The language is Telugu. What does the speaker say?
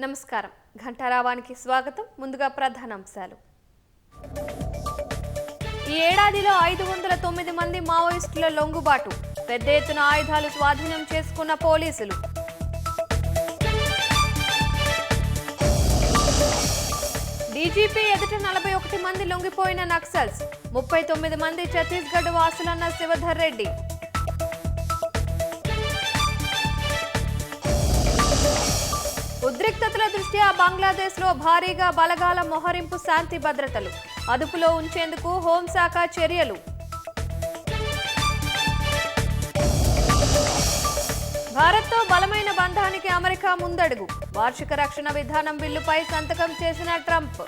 నమస్కారం ఘంటారావానికి స్వాగతం ముందుగా ప్రధానాంశాలు ఈ ఏడాదిలో 509 మంది మావోయిస్టుల లొంగుబాటు పెద్ద ఎత్తున ఆయుధాలు స్వాధీనం చేసుకున్న పోలీసులు డీజీపీ ఎదుట 41 మంది లొంగిపోయిన నక్సల్స్ 39 మంది ఛత్తీస్గఢ్ వాసులన్న శివధర్ రెడ్డి ఉద్రిక్తతల దృష్ట్యా బంగ్లాదేశ్లో భారీగా బలగాల మోహరింపు శాంతి భద్రతలు అదుపులో ఉంచేందుకు హోంశాఖ చర్యలు భారత్తో బలమైన బంధానికి అమెరికా ముందడుగు వార్షిక రక్షణ విధానం బిల్లుపై సంతకం చేసిన ట్రంప్